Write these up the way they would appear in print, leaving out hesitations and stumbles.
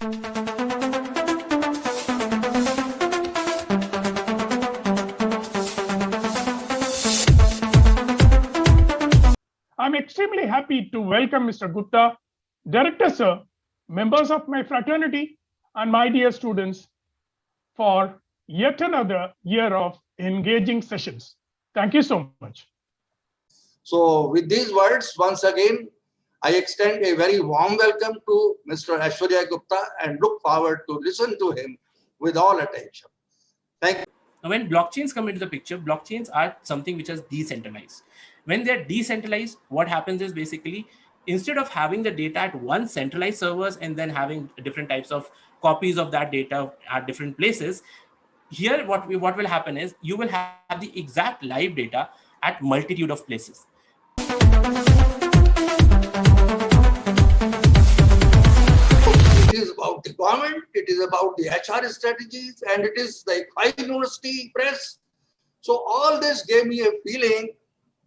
I'm extremely happy to welcome Mr. Gupta, Director Sir, members of my fraternity, and my dear students for yet another year of engaging sessions. Thank you so much. So with these words, once again, I extend a very warm welcome to Mr. Aishwarya Gupta and look forward to listen to him with all attention. Thank you. Now, when blockchains come into the picture, blockchains are something which is decentralized. When they're decentralized, what happens is basically, instead of having the data at one centralized servers and then having different types of copies of that data at different places, here what will happen is you will have the exact live data at multitude of places. It is about the government, it is about the HR strategies, and it is like high university press. So all this gave me a feeling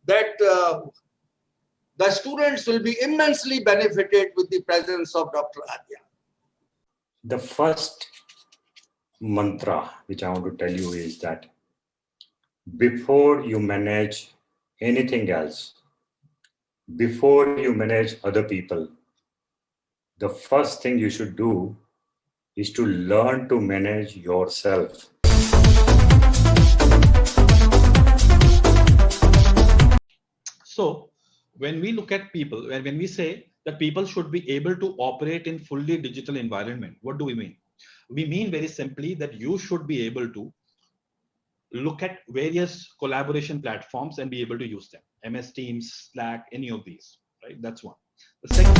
that the students will be immensely benefited with the presence of Dr. Adya. The first mantra which I want to tell you is that before you manage anything else, before you manage other people, the first thing you should do is to learn to manage yourself. So when we look at people, when we say that people should be able to operate in fully digital environment, what do we mean? We mean very simply that you should be able to look at various collaboration platforms and be able to use them. MS Teams, Slack, any of these, right? That's one. The second.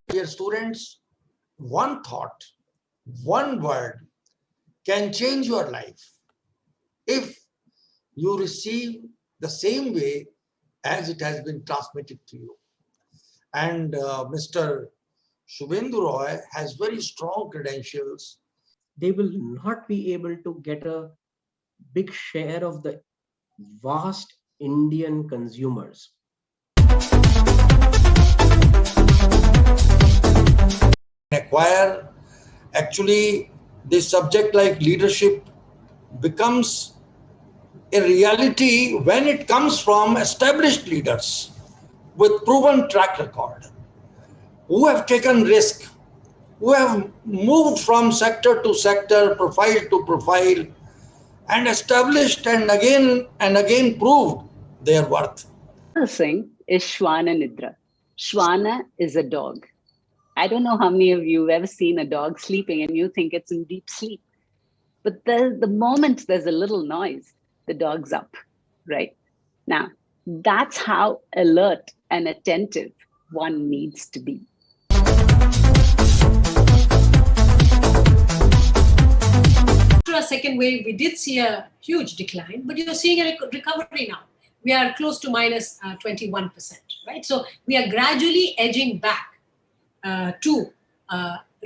Dear students, one thought, one word can change your life if you receive the same way as it has been transmitted to you. And Mr. Shubhendu Roy has very strong credentials. They will not be able to get a big share of the vast Indian consumers. Acquire, actually, this subject like leadership becomes a reality when it comes from established leaders with proven track record, who have taken risk, who have moved from sector to sector, profile to profile, and established and again proved their worth. The thing is Shwana Nidra. Shwana is a dog. I don't know how many of you have ever seen a dog sleeping and you think it's in deep sleep. But the moment there's a little noise, the dog's up, right? Now, that's how alert and attentive one needs to be. After a second wave, we did see a huge decline, but you're seeing a recovery now. We are close to minus 21%, right? So we are gradually edging back to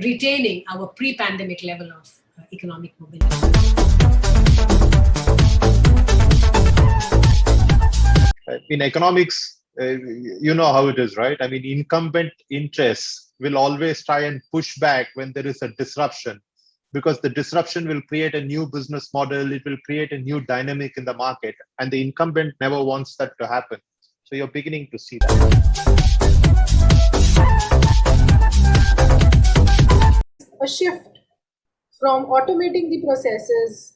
retaining our pre-pandemic level of economic mobility. In economics, you know how it is, right? I mean, incumbent interests will always try and push back when there is a disruption, because the disruption will create a new business model, it will create a new dynamic in the market, and the incumbent never wants that to happen. So you're beginning to see that. A shift from automating the processes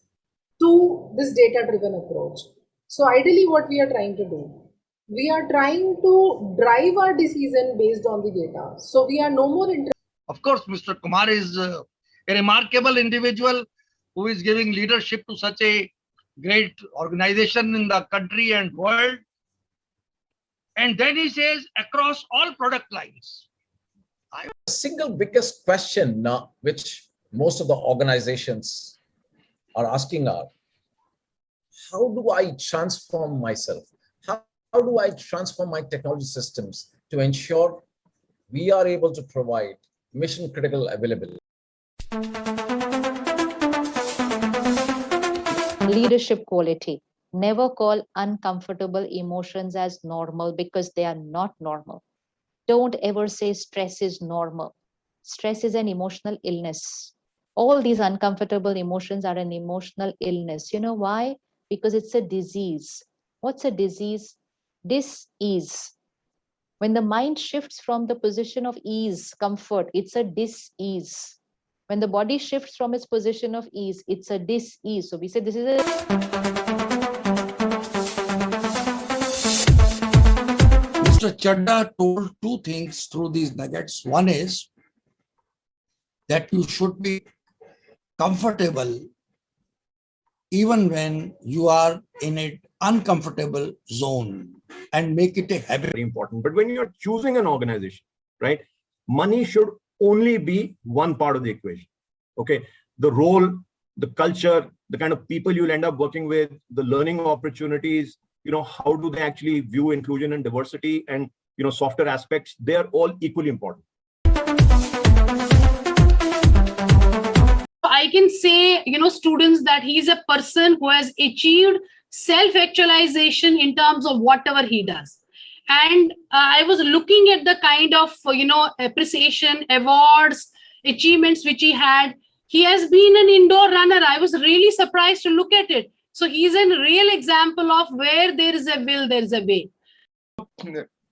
to this data-driven approach. So ideally what we are trying to do, we are trying to drive our decision based on the data. So we are no more interested. Of course, Mr. Kumar is a remarkable individual who is giving leadership to such a great organization in the country and world. And then he says across all product lines. The single biggest question now, which most of the organizations are asking are, how do I transform myself? How do I transform my technology systems to ensure we are able to provide mission critical availability? Leadership quality. Never call uncomfortable emotions as normal, because they are not normal. Don't ever say stress is normal. Stress is an emotional illness. All these uncomfortable emotions are an emotional illness. You know why? Because it's a disease. What's a disease? Dis-ease. When the mind shifts from the position of ease, comfort, it's a dis-ease. When the body shifts from its position of ease, it's a dis-ease. So we say this is a... Mr. Chadda told two things through these nuggets. One is that you should be comfortable even when you are in an uncomfortable zone, and make it a habit. Very important. But when you're choosing an organization, right, money should only be one part of the equation. Okay, the role, the culture, the kind of people you'll end up working with, the learning opportunities, how do they actually view inclusion and diversity, and softer aspects, they're all equally important. I can say, students, that he is a person who has achieved self-actualization in terms of whatever he does. And I was looking at the kind of, appreciation, awards, achievements which he had. He has been an indoor runner. I was really surprised to look at it. So he's a real example of where there is a will, there is a way.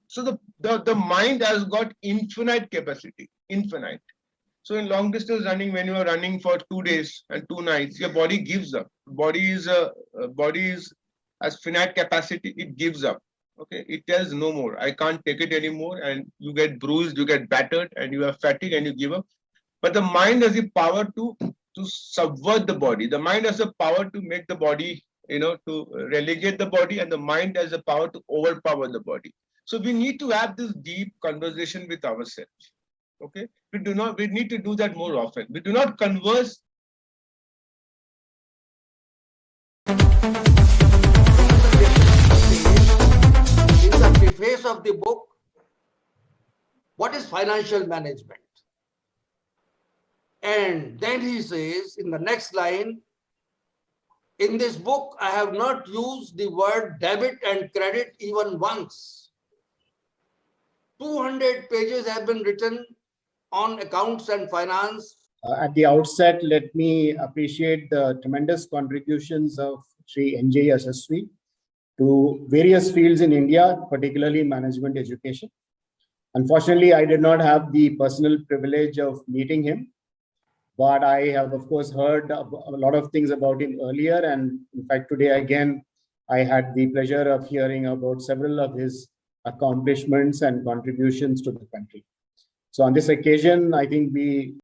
So the mind has got infinite capacity, infinite. So in long distance running, when you are running for 2 days and 2 nights, your body gives up. Body has finite capacity, it gives up. Okay, it tells no more. I can't take it anymore, and you get bruised, you get battered, and you are fatigued, and you give up. But the mind has the power to subvert the body. The mind has the power to make the body, to relegate the body, and the mind has the power to overpower the body. So we need to have this deep conversation with ourselves. Okay, we need to do that more often. We do not converse. In the preface of the book, what is financial management? And then he says in the next line, in this book, I have not used the word debit and credit even once. 200 pages have been written on accounts and finance. At the outset, let me appreciate the tremendous contributions of Sri N.J. Yashasvi to various fields in India, particularly management education. Unfortunately, I did not have the personal privilege of meeting him, but I have, of course, heard a lot of things about him earlier. And in fact, today again, I had the pleasure of hearing about several of his accomplishments and contributions to the country. So on this occasion, I think therefore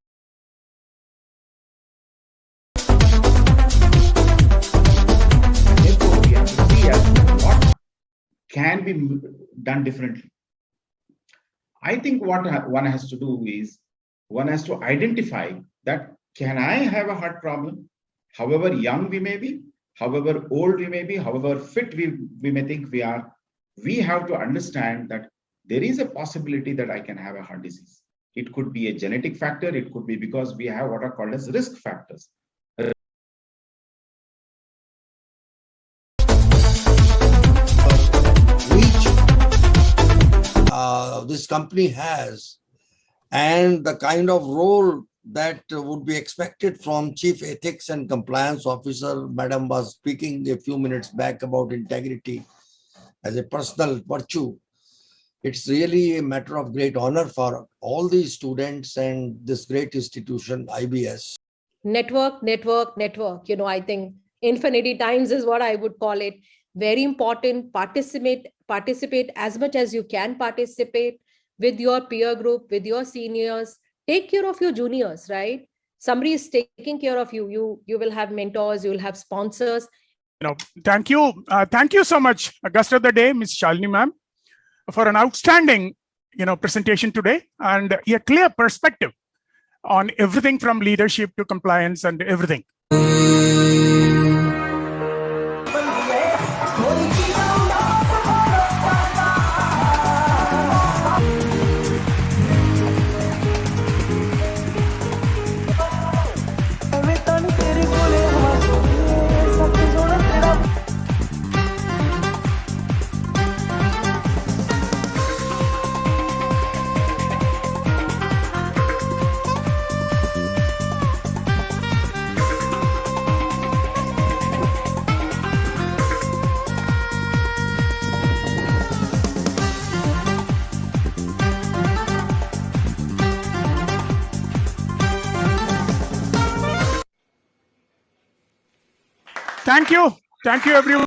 we have to see what can be done differently. I think what one has to do is one has to identify that, can I have a heart problem? However young we may be, however old we may be, however fit we may think we are, we have to understand that there is a possibility that I can have a heart disease. It could be a genetic factor. It could be because we have what are called as risk factors. This company has, and the kind of role that would be expected from Chief Ethics and Compliance Officer. Madam was speaking a few minutes back about integrity as a personal virtue. It's really a matter of great honor for all these students and this great institution, IBS. Network. I think infinity times is what I would call it. Very important. Participate as much as you can participate with your peer group, with your seniors. Take care of your juniors, right? Somebody is taking care of you. You will have mentors, you will have sponsors. Thank you. Thank you so much, guest of the day, Ms. Shalini ma'am, for an outstanding, presentation today and a clear perspective on everything from leadership to compliance and everything. Thank you. Thank you, everyone.